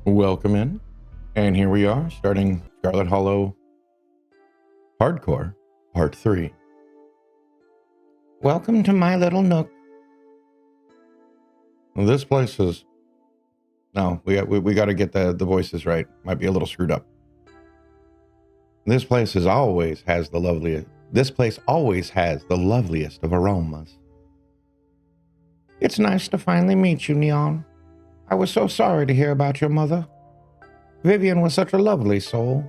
Welcome in. And here we are, starting Scarlet Hollow Hardcore, Part 3. Welcome to my little nook. This place is... No, we got to get the voices right. Might be a little screwed up. This place always has the loveliest of aromas. It's nice to finally meet you, Neon. I was so sorry to hear about your mother. Vivian was such a lovely soul.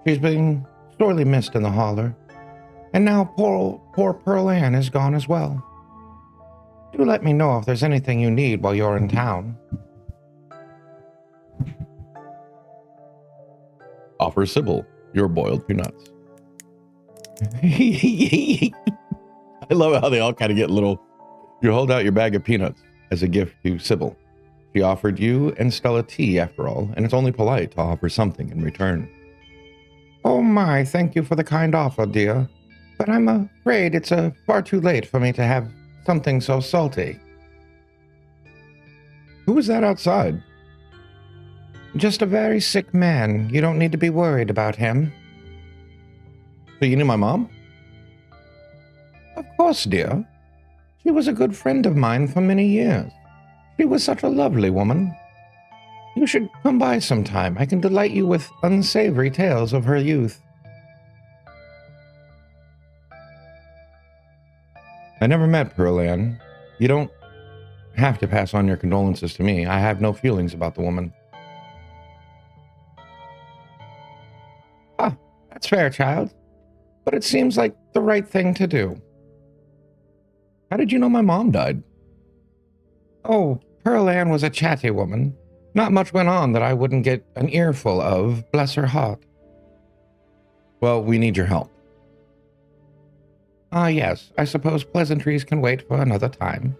She's been sorely missed in the holler. And now poor Pearl Ann is gone as well. Do let me know if there's anything you need while you're in town. Offer Sybil your boiled peanuts. I love how they all kind of get little... You hold out your bag of peanuts as a gift to Sybil. She offered you and Stella tea, after all, and it's only polite to offer something in return. Oh my, thank you for the kind offer, dear. But I'm afraid it's far too late for me to have something so salty. Who is that outside? Just a very sick man. You don't need to be worried about him. So you knew my mom? Of course, dear. She was a good friend of mine for many years. She was such a lovely woman. You should come by sometime. I can delight you with unsavory tales of her youth. I never met Pearl Ann. You don't have to pass on your condolences to me. I have no feelings about the woman. Ah, that's fair, child. But it seems like the right thing to do. How did you know my mom died? Oh, Pearl Ann was a chatty woman. Not much went on that I wouldn't get an earful of, bless her heart. Well, we need your help. Ah, yes, I suppose pleasantries can wait for another time.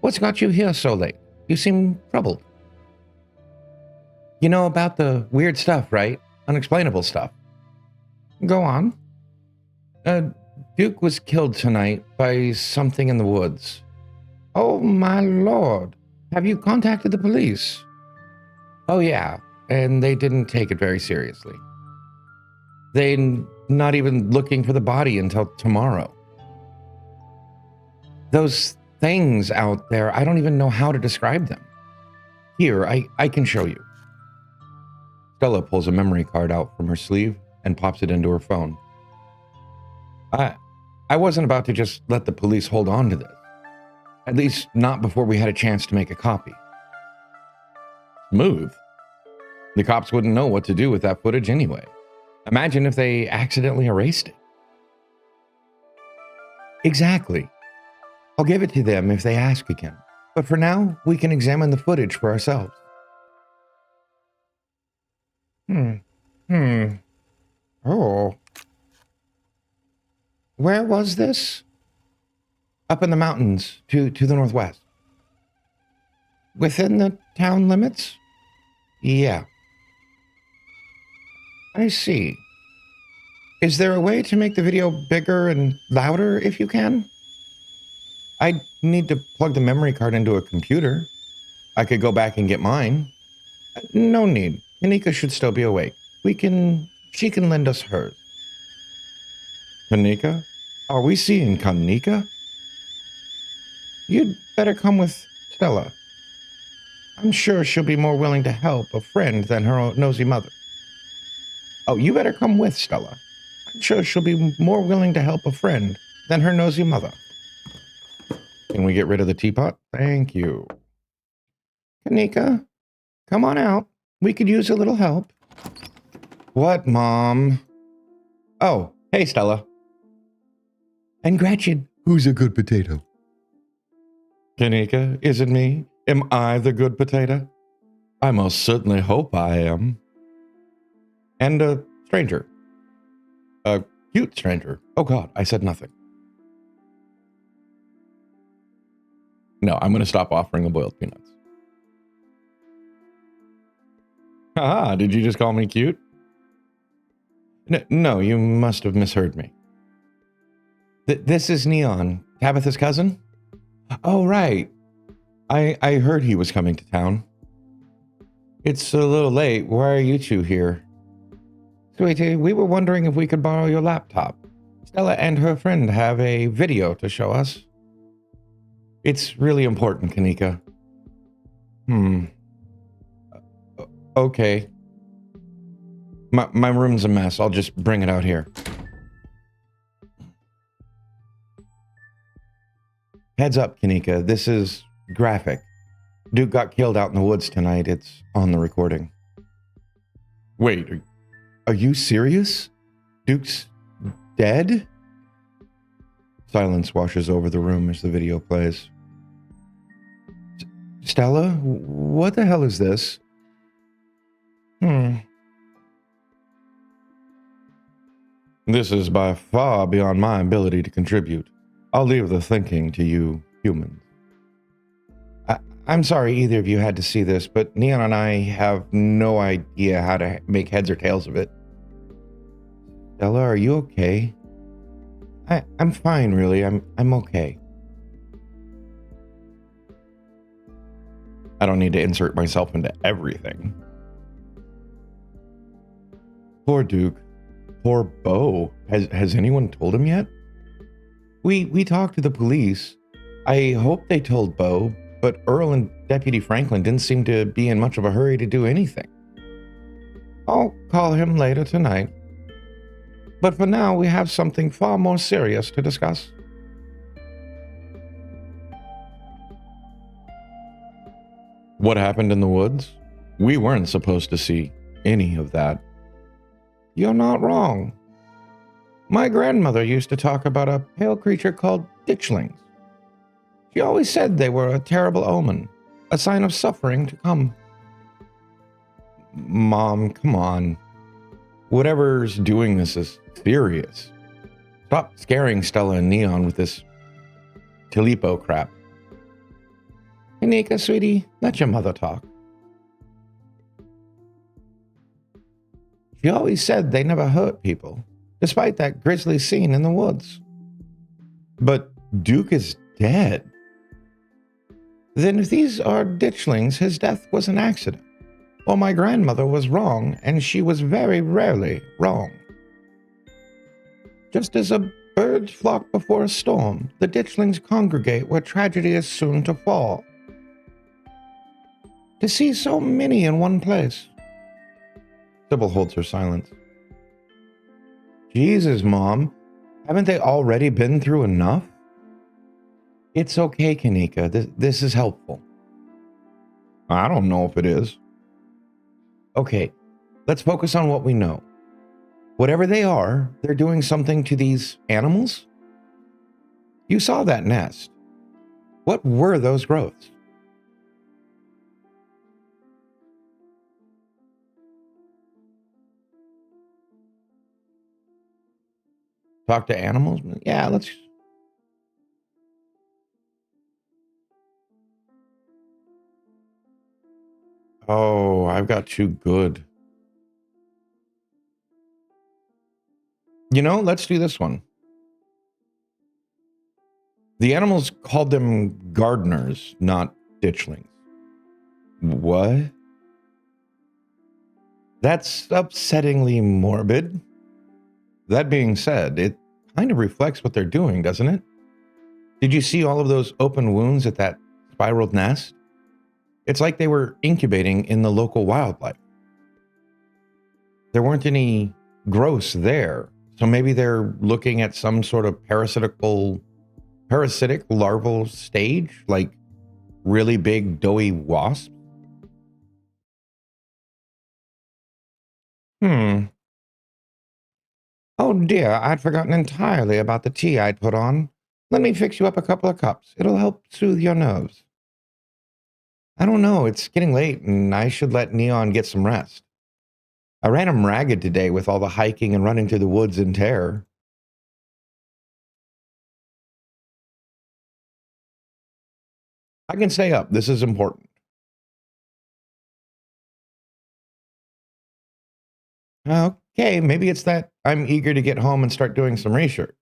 What's got you here so late? You seem troubled. You know about the weird stuff, right? Unexplainable stuff. Go on. Duke was killed tonight by something in the woods. Oh, my lord. Have you contacted the police? Oh, yeah, and they didn't take it very seriously. They're not even looking for the body until tomorrow. Those things out there, I don't even know how to describe them. Here, I can show you. Stella pulls a memory card out from her sleeve and pops it into her phone. I wasn't about to just let the police hold on to this. At least not before we had a chance to make a copy. Smooth. The cops wouldn't know what to do with that footage anyway. Imagine if they accidentally erased it. Exactly. I'll give it to them if they ask again. But for now, we can examine the footage for ourselves. Oh. Where was this? Up in the mountains, to the northwest. Within the town limits? Yeah. I see. Is there a way to make the video bigger and louder if you can? I need to plug the memory card into a computer. I could go back and get mine. No need. Kanika should still be awake. She can lend us hers. Kanika? Are we seeing Kanika? You'd better come with Stella. I'm sure she'll be more willing to help a friend than her nosy mother. Oh, you better come with Stella. I'm sure she'll be more willing to help a friend than her nosy mother. Can we get rid of the teapot? Thank you. Kanika, come on out. We could use a little help. What, Mom? Oh, hey, Stella. And Gretchen, who's a good potato? Kanika, is it me? Am I the good potato? I most certainly hope I am. And a stranger. A cute stranger. Oh God, I said nothing. No, I'm going to stop offering the boiled peanuts. Haha, did you just call me cute? No, you must have misheard me. This is Neon, Tabitha's cousin? Oh, right. I heard he was coming to town. It's a little late. Why are you two here? Sweetie, we were wondering if we could borrow your laptop. Stella and her friend have a video to show us. It's really important, Kanika. Okay. My room's a mess. I'll just bring it out here. Heads up, Kanika. This is graphic. Duke got killed out in the woods tonight. It's on the recording. Wait, are you serious? Duke's dead? Silence washes over the room as the video plays. Stella, what the hell is this? This is by far beyond my ability to contribute. I'll leave the thinking to you humans. I'm sorry either of you had to see this, but Neon and I have no idea how to make heads or tails of it. Stella, are you okay? I'm fine, really. I'm okay. I don't need to insert myself into everything. Poor Duke. Poor Bo. Has anyone told him yet? We talked to the police. I hope they told Bo, but Earl and Deputy Franklin didn't seem to be in much of a hurry to do anything. I'll call him later tonight. But for now, we have something far more serious to discuss. What happened in the woods? We weren't supposed to see any of that. You're not wrong. My grandmother used to talk about a pale creature called ditchlings. She always said they were a terrible omen, a sign of suffering to come. Mom, come on. Whatever's doing this is serious. Stop scaring Stella and Neon with this Tilipo crap. Kanika, sweetie, let your mother talk. She always said they never hurt people, despite that grisly scene in the woods. But Duke is dead. Then if these are ditchlings, his death was an accident. Or my grandmother was wrong, and she was very rarely wrong. Just as a birds flock before a storm, the ditchlings congregate where tragedy is soon to fall. To see so many in one place. Sybil holds her silence. Jesus, Mom, haven't they already been through enough? It's okay, Kanika. This is helpful. I don't know if it is. Okay, let's focus on what we know. Whatever they are, they're doing something to these animals? You saw that nest. What were those growths? Talk to animals? Yeah, let's... Oh, I've got too good. You know, let's do this one. The animals called them gardeners, not ditchlings. What? That's upsettingly morbid. That being said, it kind of reflects what they're doing, doesn't it? Did you see all of those open wounds at that spiraled nest? It's like they were incubating in the local wildlife. There weren't any growths there, so maybe they're looking at some sort of parasitic larval stage, like really big doughy wasps. Oh dear, I'd forgotten entirely about the tea I'd put on. Let me fix you up a couple of cups. It'll help soothe your nerves. I don't know, it's getting late and I should let Neon get some rest. I ran him ragged today with all the hiking and running through the woods in terror. I can stay up. This is important. Okay, maybe it's that I'm eager to get home and start doing some research.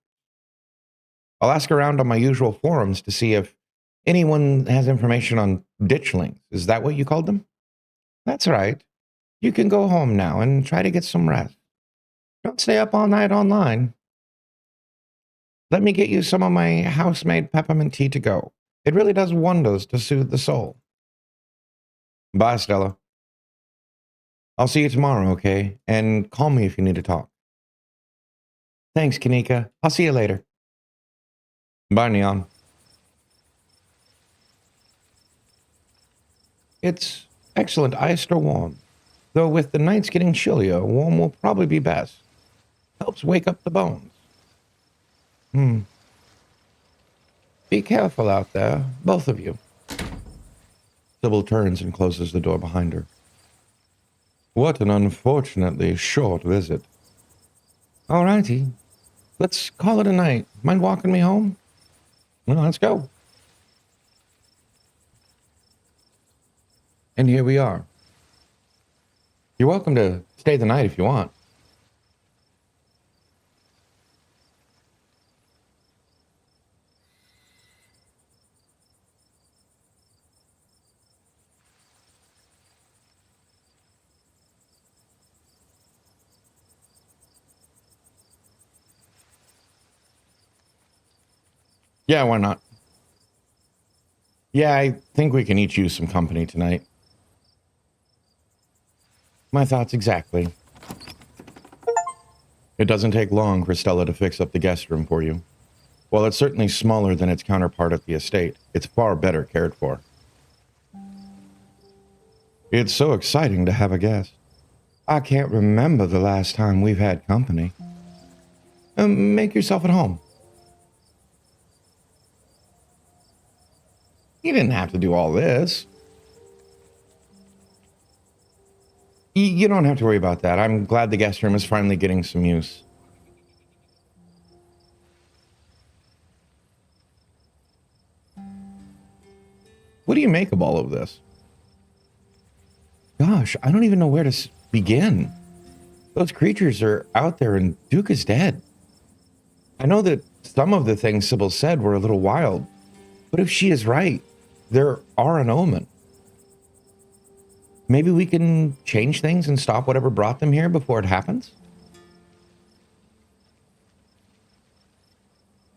I'll ask around on my usual forums to see if anyone has information on ditchlings. Is that what you called them? That's right. You can go home now and try to get some rest. Don't stay up all night online. Let me get you some of my house-made peppermint tea to go. It really does wonders to soothe the soul. Bye, Stella. I'll see you tomorrow, okay? And call me if you need to talk. Thanks, Kanika. I'll see you later. Bye, Neon. It's excellent iced or warm. Though with the nights getting chillier, warm will probably be best. Helps wake up the bones. Be careful out there, both of you. Sybil turns and closes the door behind her. What an unfortunately short visit. All righty. Let's call it a night. Mind walking me home? Well, let's go. And here we are. You're welcome to stay the night if you want. Yeah, why not? Yeah, I think we can each use some company tonight. My thoughts exactly. It doesn't take long for Stella to fix up the guest room for you. While it's certainly smaller than its counterpart at the estate, it's far better cared for. It's so exciting to have a guest. I can't remember the last time we've had company. Make yourself at home. You didn't have to do all this. You don't have to worry about that. I'm glad the guest room is finally getting some use. What do you make of all of this? Gosh, I don't even know where to begin. Those creatures are out there and Duke is dead. I know that some of the things Sybil said were a little wild, but if she is right, there are an omen. Maybe we can change things and stop whatever brought them here before it happens?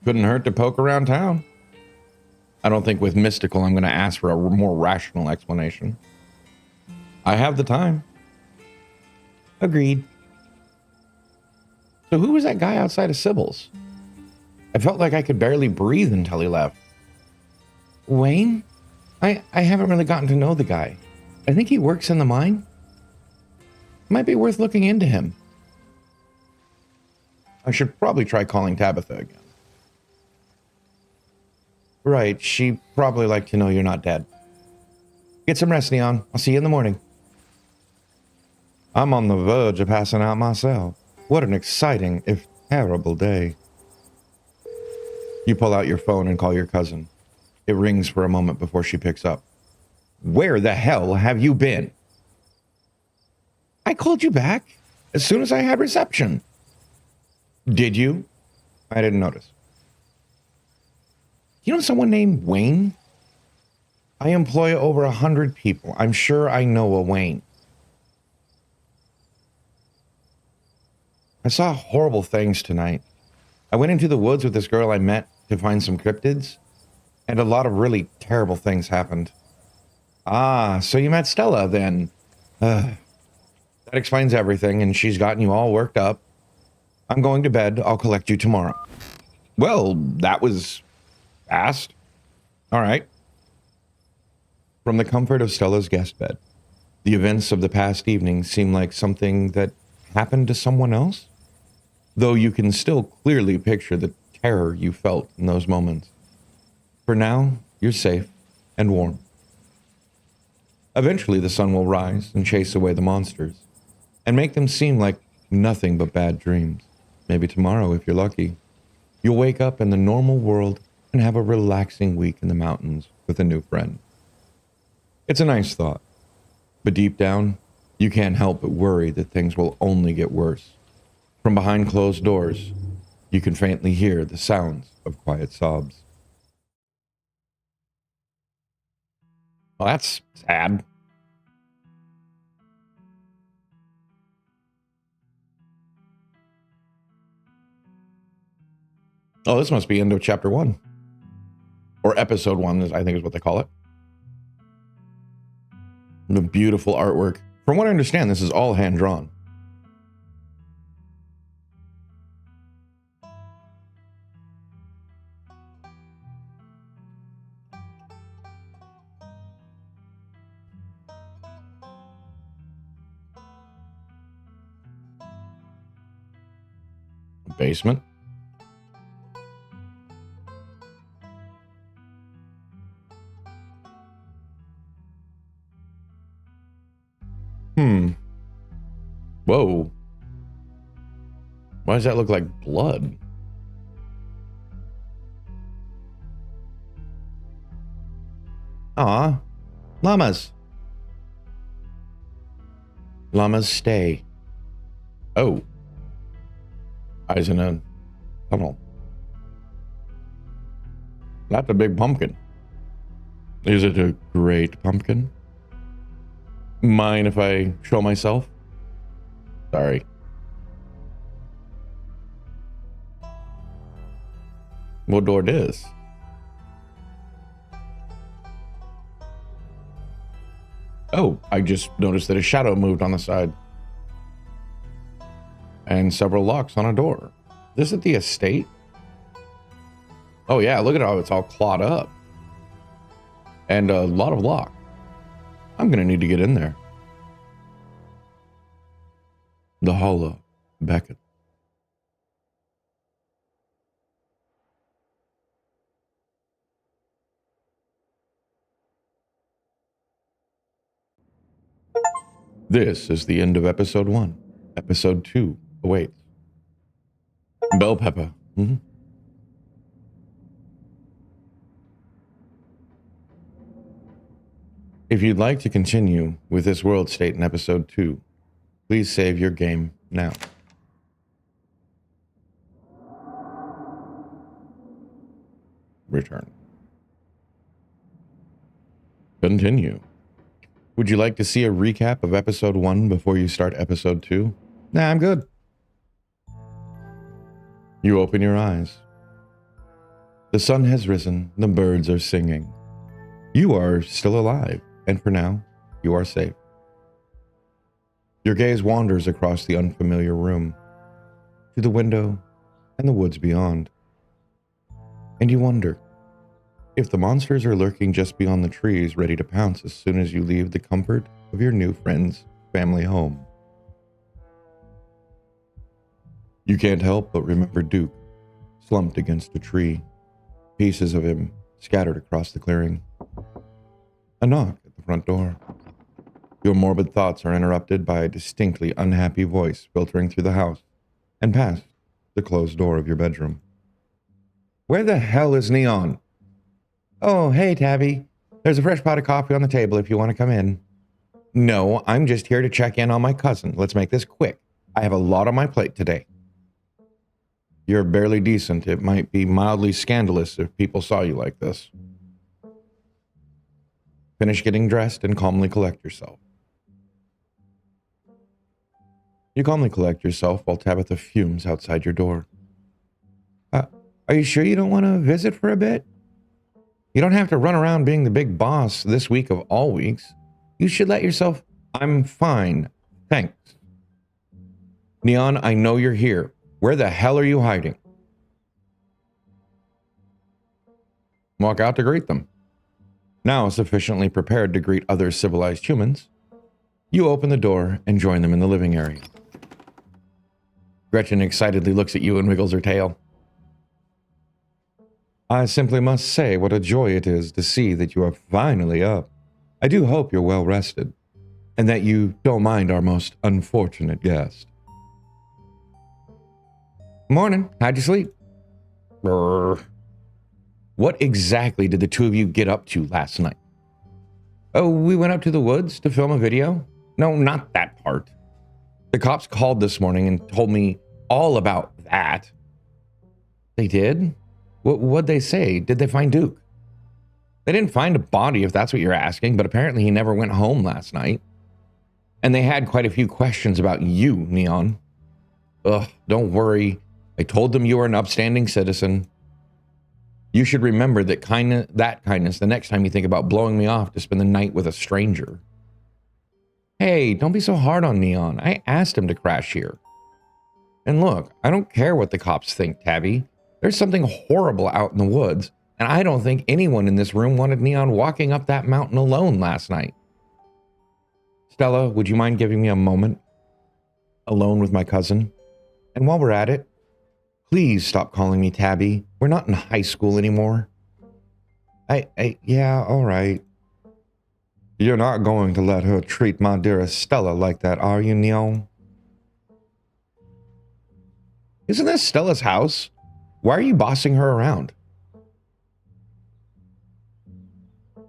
Couldn't hurt to poke around town. I don't think with mystical I'm going to ask for a more rational explanation. I have the time. Agreed. So who was that guy outside of Sybil's? I felt like I could barely breathe until he left. Wayne? I haven't really gotten to know the guy. I think he works in the mine. Might be worth looking into him. I should probably try calling Tabitha again. Right, she'd probably like to know you're not dead. Get some rest, Neon. I'll see you in the morning. I'm on the verge of passing out myself. What an exciting, if terrible day. You pull out your phone and call your cousin. It rings for a moment before she picks up. Where the hell have you been? I called you back as soon as I had reception. Did you? I didn't notice. You know someone named Wayne? I employ over 100 people. I'm sure I know a Wayne. I saw horrible things tonight. I went into the woods with this girl I met to find some cryptids, and a lot of really terrible things happened. Ah, so you met Stella then. That explains everything, and she's gotten you all worked up. I'm going to bed. I'll collect you tomorrow. Well, that was fast. All right. From the comfort of Stella's guest bed, the events of the past evening seem like something that happened to someone else, though you can still clearly picture the terror you felt in those moments. For now, you're safe and warm. Eventually, the sun will rise and chase away the monsters, and make them seem like nothing but bad dreams. Maybe tomorrow, if you're lucky, you'll wake up in the normal world and have a relaxing week in the mountains with a new friend. It's a nice thought, but deep down, you can't help but worry that things will only get worse. From behind closed doors, you can faintly hear the sounds of quiet sobs. Well, that's sad. Oh, this must be end of chapter 1. Or episode 1, I think is what they call it. The beautiful artwork. From what I understand, this is all hand-drawn. Basement. Whoa. Why does that look like blood? Ah, llamas. Llamas stay. Oh. Eyes in a tunnel. That's a big pumpkin. Is it a great pumpkin? Mind if I show myself? Sorry. What door it is? Oh, I just noticed that a shadow moved on the side. And several locks on a door. This is the estate? Oh yeah, look at how it's all clawed up. And a lot of lock. I'm gonna need to get in there. The hollow beckons. This is the end of episode 1. Episode 2 awaits. Bell pepper. If you'd like to continue with this world state in episode 2, please save your game now. Return. Continue. Would you like to see a recap of episode 1 before you start episode 2? Nah, I'm good. You open your eyes. The sun has risen, the birds are singing. You are still alive, and for now, you are safe. Your gaze wanders across the unfamiliar room, to the window and the woods beyond. And you wonder if the monsters are lurking just beyond the trees, ready to pounce as soon as you leave the comfort of your new friend's family home. You can't help but remember Duke, slumped against a tree, pieces of him scattered across the clearing. A knock at the front door. Your morbid thoughts are interrupted by a distinctly unhappy voice filtering through the house and past the closed door of your bedroom. Where the hell is Neon? Oh, hey, Tabby. There's a fresh pot of coffee on the table if you want to come in. No, I'm just here to check in on my cousin. Let's make this quick. I have a lot on my plate today. You're barely decent. It might be mildly scandalous if people saw you like this. Finish getting dressed and calmly collect yourself. You calmly collect yourself while Tabitha fumes outside your door. Are you sure you don't want to visit for a bit? You don't have to run around being the big boss this week of all weeks. You should let yourself... I'm fine. Thanks. Neon, I know you're here. Where the hell are you hiding? Walk out to greet them. Now sufficiently prepared to greet other civilized humans, you open the door and join them in the living area. Gretchen excitedly looks at you and wiggles her tail. I simply must say what a joy it is to see that you are finally up. I do hope you're well rested, and that you don't mind our most unfortunate guest. Morning. How'd you sleep? Brr. What exactly did the two of you get up to last night? Oh, we went up to the woods to film a video. No, not that part. The cops called this morning and told me all about that. They did? What'd they say? Did they find Duke? They didn't find a body, if that's what you're asking, but apparently he never went home last night. And they had quite a few questions about you, Neon. Ugh, don't worry. I told them you were an upstanding citizen. You should remember that kindness the next time you think about blowing me off to spend the night with a stranger. Hey, don't be so hard on Neon. I asked him to crash here. And look, I don't care what the cops think, Tabby. There's something horrible out in the woods, and I don't think anyone in this room wanted Neon walking up that mountain alone last night. Stella, would you mind giving me a moment alone with my cousin? And while we're at it, please stop calling me Tabby. We're not in high school anymore. Yeah, all right. You're not going to let her treat my dearest Stella like that, are you, Neon? Isn't this Stella's house? Why are you bossing her around?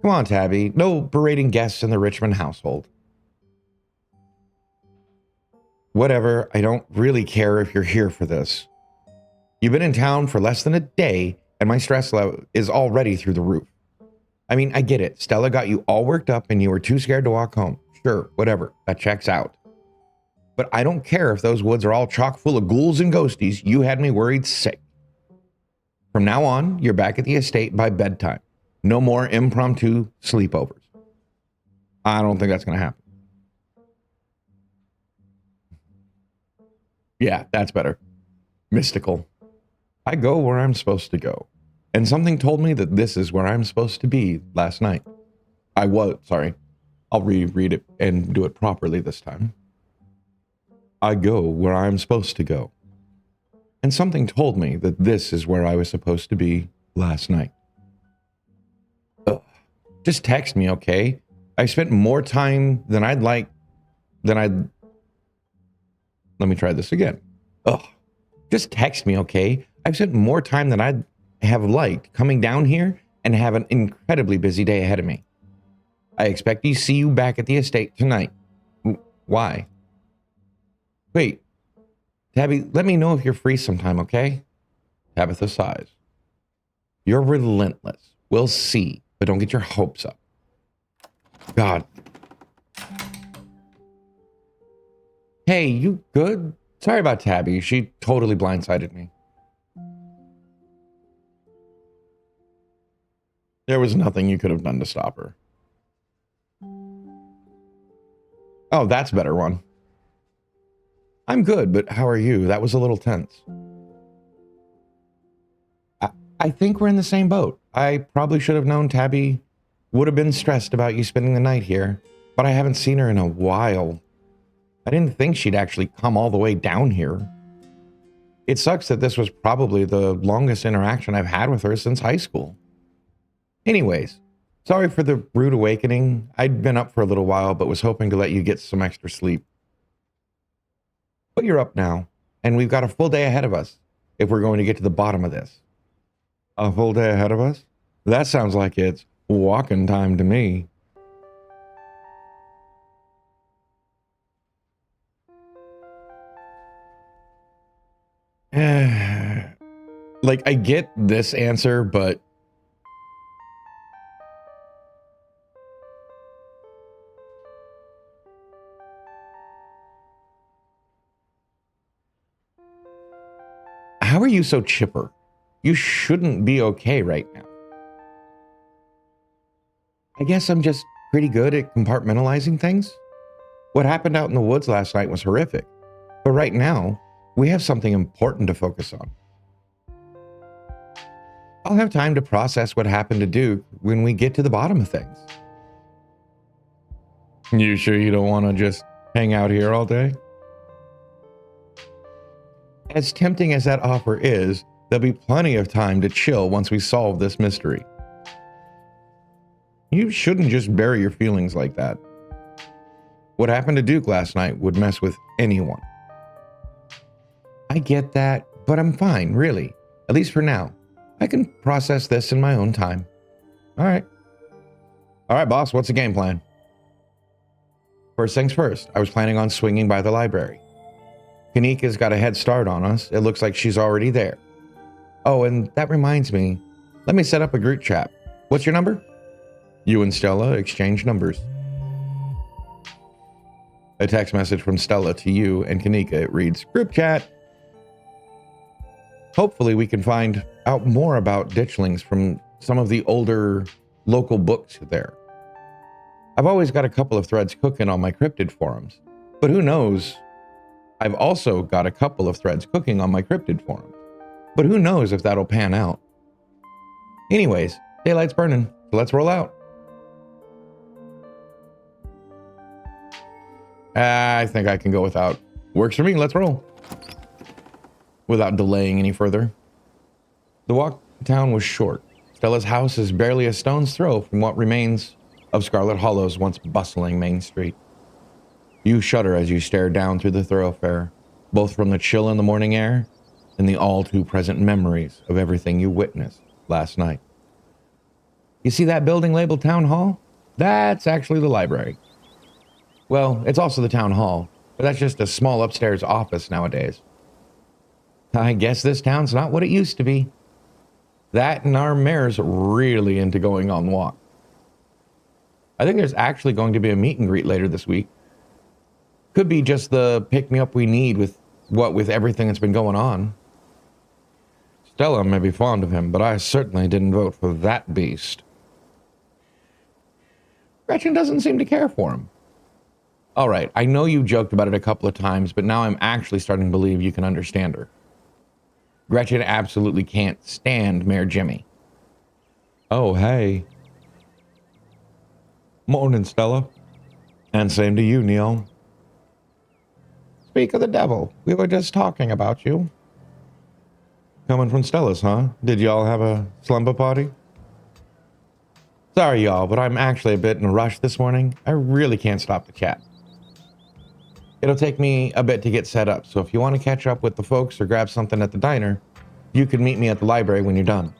Come on, Tabby. No berating guests in the Richmond household. Whatever, I don't really care if you're here for this. You've been in town for less than a day, and my stress level is already through the roof. I mean, I get it. Stella got you all worked up and you were too scared to walk home. Sure, whatever. That checks out. But I don't care if those woods are all chock full of ghouls and ghosties. You had me worried sick. From now on, you're back at the estate by bedtime. No more impromptu sleepovers. I don't think that's going to happen. Yeah, that's better. Mystical. I go where I'm supposed to go. And something told me that this is where I'm supposed to be last night. I'll reread it and do it properly this time. I go where I'm supposed to go. And something told me that this is where I was supposed to be last night. Ugh. Just text me, okay? I spent more time than Let me try this again. Ugh. Just text me, okay? I've spent more time than I'd have liked coming down here and have an incredibly busy day ahead of me. I expect to see you back at the estate tonight. Why? Wait. Tabby, let me know if you're free sometime, okay? Tabitha sighs. You're relentless. We'll see, but don't get your hopes up. God. Hey, you good? Sorry about Tabby. She totally blindsided me. There was nothing you could have done to stop her. Oh, that's a better one. I'm good, but how are you? That was a little tense. I think we're in the same boat. I probably should have known Tabby would have been stressed about you spending the night here, but I haven't seen her in a while. I didn't think she'd actually come all the way down here. It sucks that this was probably the longest interaction I've had with her since high school. Anyways, sorry for the rude awakening. I'd been up for a little while, but was hoping to let you get some extra sleep. But you're up now, and we've got a full day ahead of us if we're going to get to the bottom of this. A full day ahead of us? That sounds like it's walking time to me. Like, I get this answer, but how are you so chipper? You shouldn't be okay right now. I guess I'm just pretty good at compartmentalizing things. What happened out in the woods last night was horrific, but right now, we have something important to focus on. I'll have time to process what happened to Duke when we get to the bottom of things. You sure you don't want to just hang out here all day? As tempting as that offer is, there'll be plenty of time to chill once we solve this mystery. You shouldn't just bury your feelings like that. What happened to Duke last night would mess with anyone. I get that, but I'm fine, really. At least for now. I can process this in my own time. All right, boss, what's the game plan? First things first, I was planning on swinging by the library. Kanika's got a head start on us. It looks like she's already there. Oh, and that reminds me. Let me set up a group chat. What's your number? You and Stella exchange numbers. A text message from Stella to you and Kanika. It reads, group chat. Hopefully we can find out more about ditchlings from some of the older local books there. I've always got a couple of threads cooking on my cryptid forums, but who knows? I've also got a couple of threads cooking on my cryptid forums, but who knows if that'll pan out. Anyways, daylight's burning, so let's roll out. I think I can go without. Works for me, let's roll. Without delaying any further. The walk to town was short. Stella's house is barely a stone's throw from what remains of Scarlet Hollow's once bustling main street. You shudder as you stare down through the thoroughfare, both from the chill in the morning air and the all-too-present memories of everything you witnessed last night. You see that building labeled Town Hall? That's actually the library. Well, it's also the Town Hall, but that's just a small upstairs office nowadays. I guess this town's not what it used to be. That and our mayor's really into going on walk. I think there's actually going to be a meet and greet later this week. Could be just the pick-me-up we need with everything that's been going on. Stella may be fond of him, but I certainly didn't vote for that beast. Gretchen doesn't seem to care for him. All right, I know you joked about it a couple of times, but now I'm actually starting to believe you can understand her. Gretchen absolutely can't stand Mayor Jimmy. Oh, hey. Morning, Stella. And same to you, Neil. Speak of the devil. We were just talking about you. Coming from Stella's, huh? Did y'all have a slumber party? Sorry, y'all, but I'm actually a bit in a rush this morning. I really can't stop to chat. It'll take me a bit to get set up, so if you want to catch up with the folks or grab something at the diner, you can meet me at the library when you're done.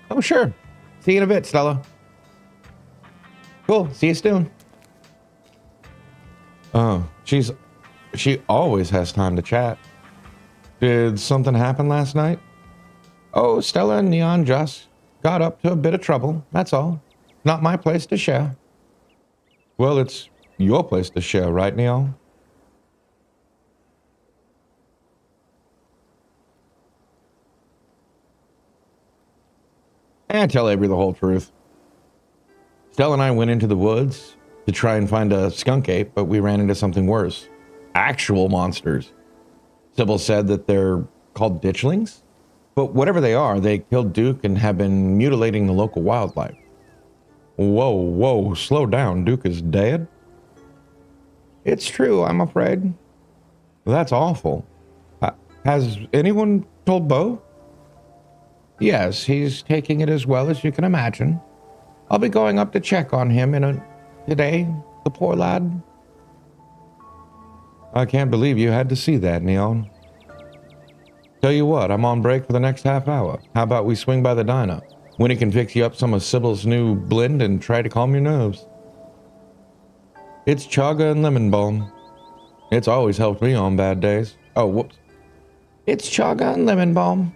Oh, sure. See you in a bit, Stella. Cool. See you soon. Oh, she always has time to chat. Did something happen last night? Oh, Stella and Neon just got up to a bit of trouble, that's all. Not my place to share. Well, it's your place to share, right, Neon? And tell Avery the whole truth. Stella and I went into the woods to try and find a skunk ape, but we ran into something worse. Actual monsters. Sybil said that they're called ditchlings, but whatever they are, they killed Duke and have been mutilating the local wildlife. Whoa, slow down. Duke is dead? It's true, I'm afraid. That's awful. Has anyone told Bo? Yes, he's taking it as well as you can imagine. I'll be going up to check on him today, the poor lad. I can't believe you had to see that, Neon. Tell you what, I'm on break for the next half hour. How about we swing by the diner? Winnie can fix you up some of Sybil's new blend and try to calm your nerves. It's chaga and lemon balm. It's always helped me on bad days. Oh, whoops. It's chaga and lemon balm.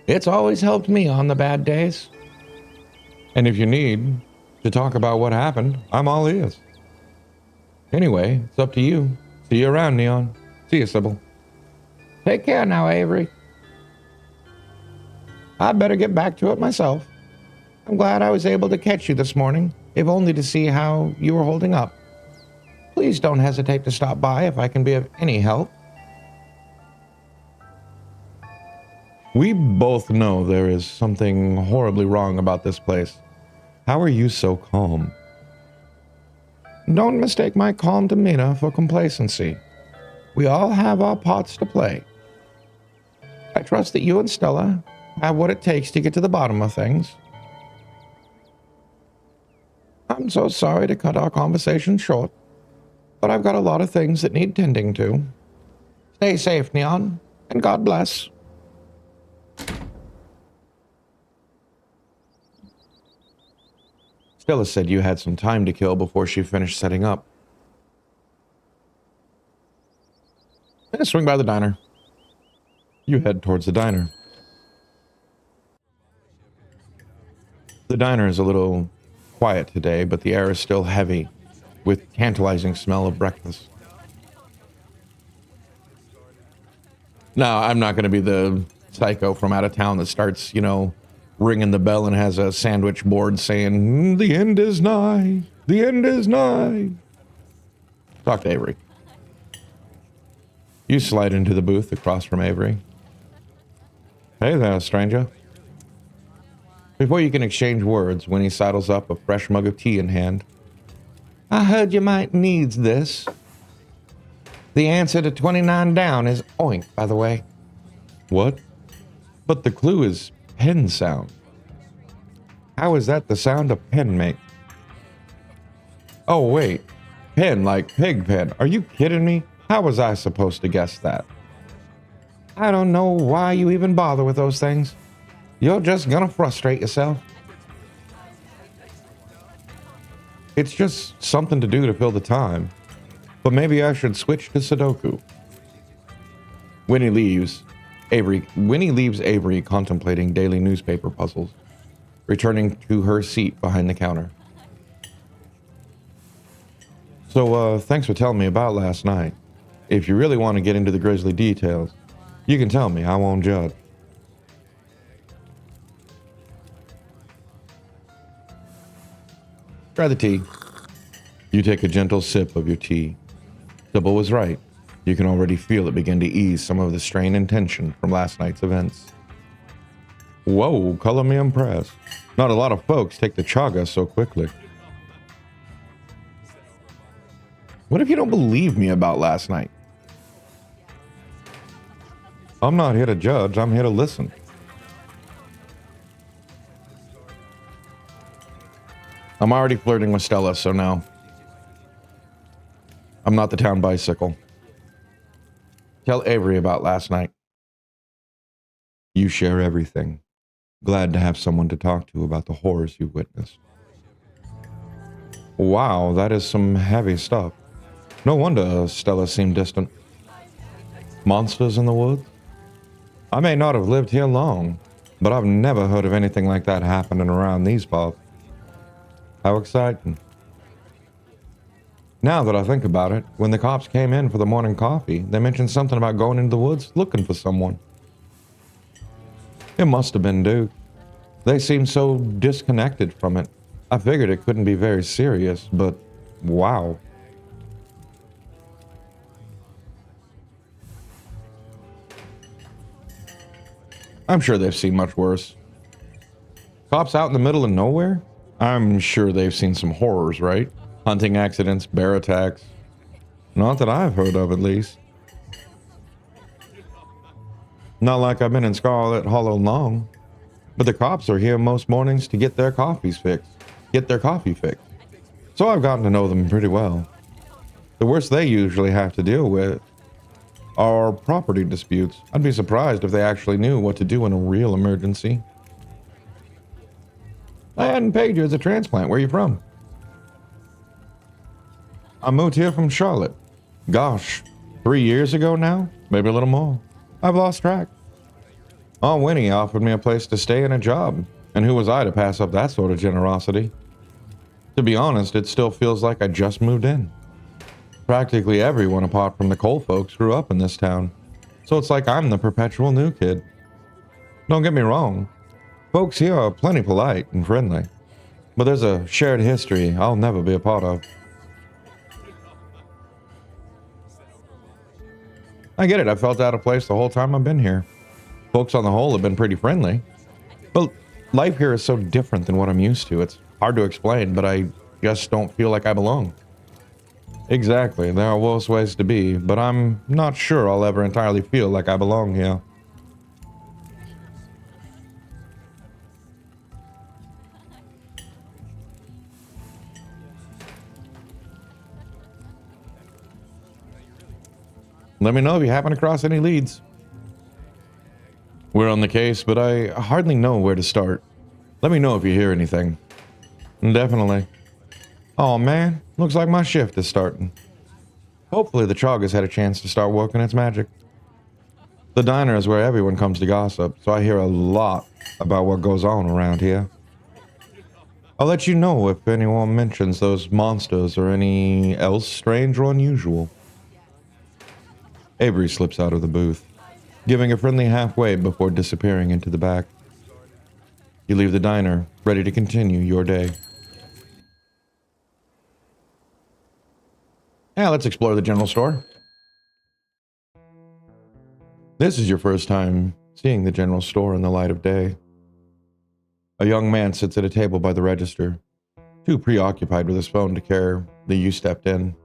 It's always helped me on the bad days. And if you need to talk about what happened, I'm all ears. Anyway, it's up to you. See you around, Neon. See you, Sybil. Take care now, Avery. I'd better get back to it myself. I'm glad I was able to catch you this morning, if only to see how you were holding up. Please don't hesitate to stop by if I can be of any help. We both know there is something horribly wrong about this place. How are you so calm? Don't mistake my calm demeanor for complacency. We all have our parts to play. I trust that you and Stella have what it takes to get to the bottom of things. I'm so sorry to cut our conversation short, but I've got a lot of things that need tending to. Stay safe, Neon, and God bless. Stella said you had some time to kill before she finished setting up. Swing by the diner. You head towards the diner. The diner is a little quiet today, but the air is still heavy, with tantalizing smell of breakfast. No, I'm not going to be the psycho from out of town that starts, ringing the bell and has a sandwich board saying, the end is nigh, the end is nigh. Talk to Avery. You slide into the booth across from Avery. Hey there, stranger. Before you can exchange words, Winnie sidles up, a fresh mug of tea in hand. I heard you might needs this. The answer to 29 down is oink, by the way. What? But the clue is pen sound. How is that the sound a pen makes? Oh, wait. Pen like pig pen. Are you kidding me? How was I supposed to guess that? I don't know why you even bother with those things. You're just gonna frustrate yourself. It's just something to do to fill the time. But maybe I should switch to Sudoku. Winnie leaves Avery contemplating daily newspaper puzzles, returning to her seat behind the counter. So, thanks for telling me about last night. If you really want to get into the grisly details, you can tell me. I won't judge. Try the tea. You take a gentle sip of your tea. Sybil was right. You can already feel it begin to ease some of the strain and tension from last night's events. Whoa, color me impressed. Not a lot of folks take the chaga so quickly. What if you don't believe me about last night? I'm not here to judge, I'm here to listen. I'm already flirting with Stella, so no. I'm not the town bicycle. Tell Avery about last night. You share everything. Glad to have someone to talk to about the horrors you've witnessed. Wow, that is some heavy stuff. No wonder Stella seemed distant. Monsters in the woods? I may not have lived here long, but I've never heard of anything like that happening around these parts. How exciting. Now that I think about it, when the cops came in for the morning coffee, they mentioned something about going into the woods looking for someone. It must have been Duke. They seemed so disconnected from it. I figured it couldn't be very serious, but wow. I'm sure they've seen much worse. Cops out in the middle of nowhere? I'm sure they've seen some horrors, right? Hunting accidents, bear attacks. Not that I've heard of, at least. Not like I've been in Scarlet Hollow long. But the cops are here most mornings to get their coffee fixed. So I've gotten to know them pretty well. The worst they usually have to deal with are property disputes. I'd be surprised if they actually knew what to do in a real emergency. I hadn't paid you as a transplant. Where are you from? I moved here from Charlotte. Gosh, 3 years ago now? Maybe a little more. I've lost track. Aunt Winnie offered me a place to stay and a job, and who was I to pass up that sort of generosity? To be honest, it still feels like I just moved in. Practically everyone apart from the Cole folks grew up in this town, so it's like I'm the perpetual new kid. Don't get me wrong, folks here are plenty polite and friendly, but there's a shared history I'll never be a part of. I get it, I felt out of place the whole time I've been here. Folks on the whole have been pretty friendly, but life here is so different than what I'm used to. It's hard to explain, but I just don't feel like I belong. Exactly, there are worse ways to be, but I'm not sure I'll ever entirely feel like I belong here. Let me know if you happen across any leads. We're on the case, but I hardly know where to start. Let me know if you hear anything. Definitely. Oh man, looks like my shift is starting. Hopefully the Chaga's had a chance to start working its magic. The diner is where everyone comes to gossip, so I hear a lot about what goes on around here. I'll let you know if anyone mentions those monsters or any else strange or unusual. Avery slips out of the booth, giving a friendly halfway before disappearing into the back. You leave the diner, ready to continue your day. Yeah, let's explore the general store. This is your first time seeing the general store in the light of day. A young man sits at a table by the register, too preoccupied with his phone to care that you stepped in.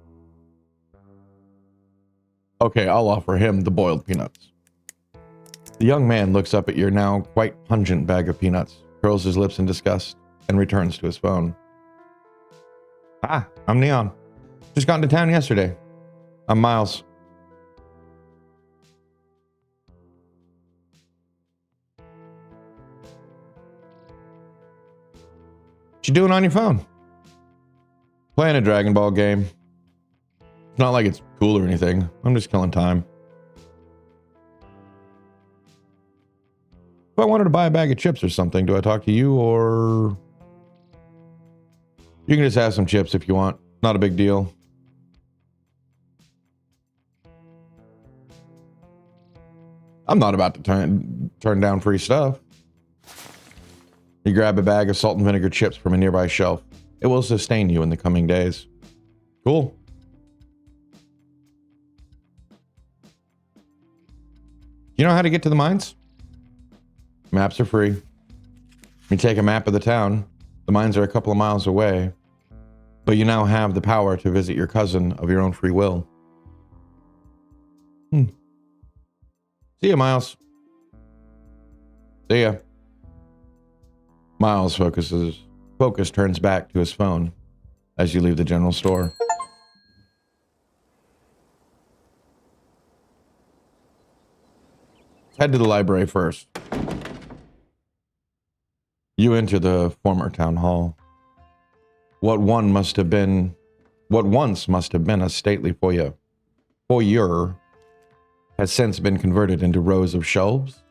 Okay, I'll offer him the boiled peanuts. The young man looks up at your now quite pungent bag of peanuts, curls his lips in disgust, and returns to his phone. Hi, I'm Neon. Just got into town yesterday. I'm Miles. What you doing on your phone? Playing a Dragon Ball game. It's not like it's cool or anything. I'm just killing time. If I wanted to buy a bag of chips or something, do I talk to you or... You can just have some chips if you want. Not a big deal. I'm not about to turn down free stuff. You grab a bag of salt and vinegar chips from a nearby shelf. It will sustain you in the coming days. Cool. You know how to get to the mines? Maps are free. You take a map of the town. The mines are a couple of miles away. But you now have the power to visit your cousin of your own free will. See ya, Miles. See ya. Miles' focus turns back to his phone as you leave the general store. Head to the library first. You enter the former town hall. What once must have been a stately foyer has since been converted into rows of shelves.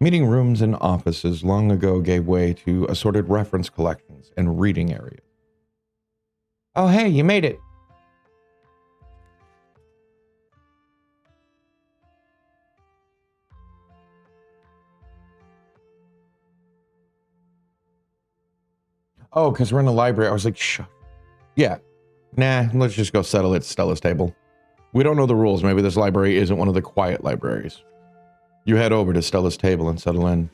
Meeting rooms and offices long ago gave way to assorted reference collections and reading areas. Oh, hey, you made it. Oh, because we're in the library. I was like, shh. Yeah. Nah, let's just go settle it at Stella's table. We don't know the rules. Maybe this library isn't one of the quiet libraries. You head over to Stella's table and settle in.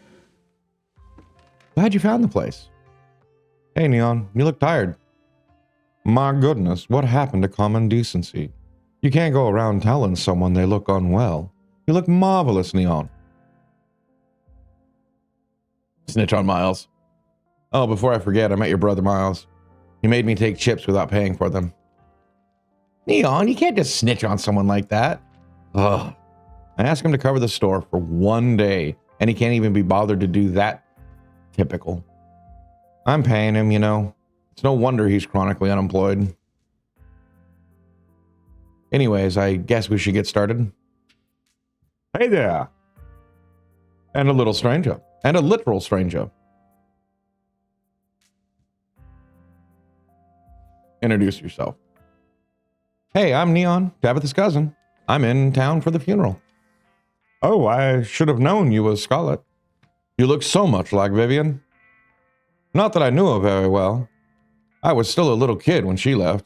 Glad you found the place. Hey, Neon, you look tired. My goodness, what happened to common decency? You can't go around telling someone they look unwell. You look marvelous, Neon. Snitch on Miles. Oh, before I forget, I met your brother Miles. He made me take chips without paying for them. Neon, you can't just snitch on someone like that. Ugh. I asked him to cover the store for one day, and he can't even be bothered to do that. Typical. I'm paying him, you know. It's no wonder he's chronically unemployed. Anyways, I guess we should get started. Hey there. And a little stranger. And a literal stranger. Introduce yourself. Hey, I'm Neon, Tabitha's cousin. I'm in town for the funeral. Oh, I should have known you was Scarlet. You look so much like Vivian. Not that I knew her very well. I was still a little kid when she left.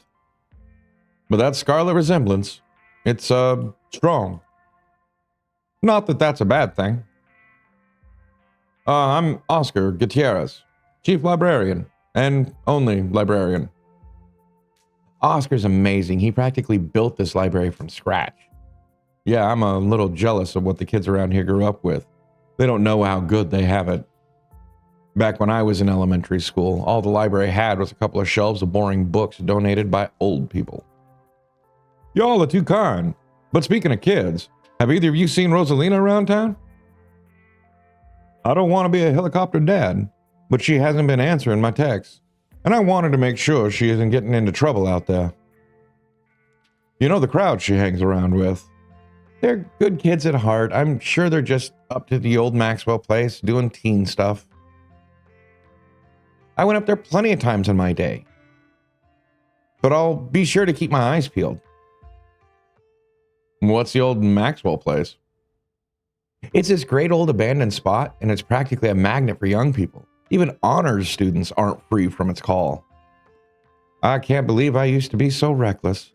But that Scarlet resemblance, it's, strong. Not that that's a bad thing. I'm Oscar Gutierrez, Chief Librarian, and only librarian. Oscar's amazing. He practically built this library from scratch. Yeah, I'm a little jealous of what the kids around here grew up with. They don't know how good they have it. Back when I was in elementary school, all the library had was a couple of shelves of boring books donated by old people. Y'all are too kind. But speaking of kids, have either of you seen Rosalina around town? I don't want to be a helicopter dad, but she hasn't been answering my texts. And I wanted to make sure she isn't getting into trouble out there. You know the crowd she hangs around with. They're good kids at heart. I'm sure they're just up to the old Maxwell place doing teen stuff. I went up there plenty of times in my day. But I'll be sure to keep my eyes peeled. What's the old Maxwell place? It's this great old abandoned spot, and it's practically a magnet for young people. Even honors students aren't free from its call. I can't believe I used to be so reckless.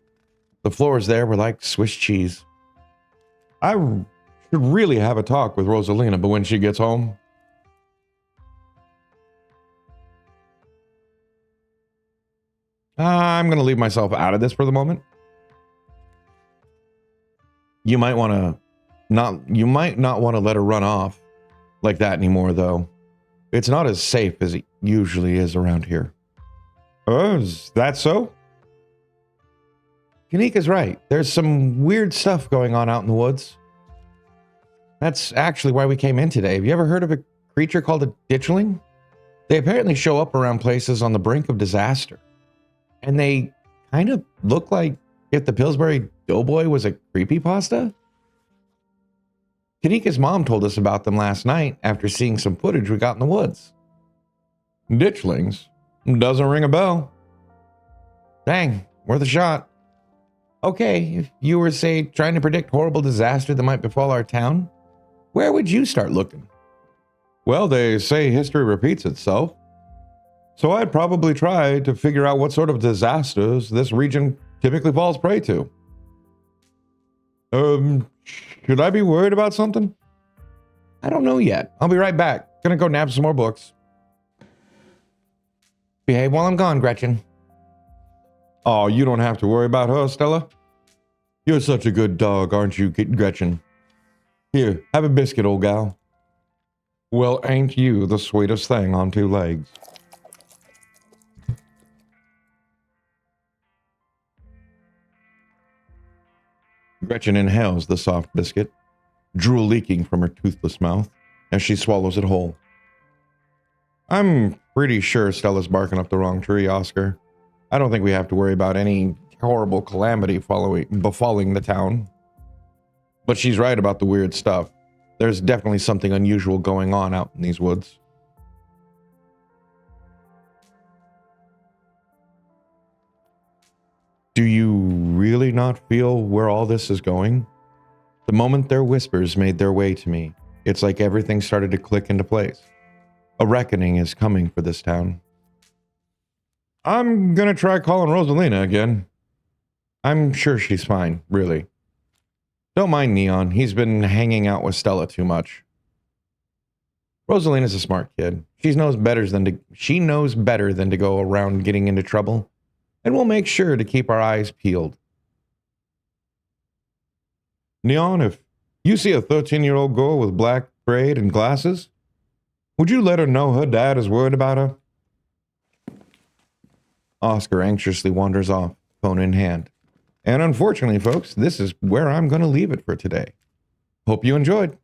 The floors there were like Swiss cheese. I should really have a talk with Rosalina, but when she gets home. I'm going to leave myself out of this for the moment. You might not want to let her run off like that anymore, though. It's not as safe as it usually is around here. Oh, is that so? Kanika's right. There's some weird stuff going on out in the woods. That's actually why we came in today. Have you ever heard of a creature called a ditchling? They apparently show up around places on the brink of disaster. And they kind of look like if the Pillsbury Doughboy was a creepypasta. Kanika's mom told us about them last night after seeing some footage we got in the woods. Ditchlings? Doesn't ring a bell. Dang, worth a shot. Okay, if you were, say, trying to predict horrible disaster that might befall our town, where would you start looking? Well, they say history repeats itself. So I'd probably try to figure out what sort of disasters this region typically falls prey to. Should I be worried about something? I don't know yet. I'll be right back. Gonna go nab some more books. Behave while I'm gone, Gretchen. Oh, you don't have to worry about her, Stella. You're such a good dog, aren't you, Gretchen? Here, have a biscuit, old gal. Well, ain't you the sweetest thing on two legs? Gretchen inhales the soft biscuit, drool leaking from her toothless mouth as she swallows it whole. I'm pretty sure Stella's barking up the wrong tree, Oscar. I don't think we have to worry about any horrible calamity befalling the town. But she's right about the weird stuff. There's definitely something unusual going on out in these woods. Do you really not feel where all this is going? The moment their whispers made their way to me, it's like everything started to click into place. A reckoning is coming for this town. I'm gonna try calling Rosalina again. I'm sure she's fine, really. Don't mind Neon, he's been hanging out with Stella too much. Rosalina's a smart kid. She knows better than to go around getting into trouble, and we'll make sure to keep our eyes peeled. Neon, if you see a 13-year-old girl with black braid and glasses, would you let her know her dad is worried about her? Oscar anxiously wanders off, phone in hand. And unfortunately, folks, this is where I'm going to leave it for today. Hope you enjoyed.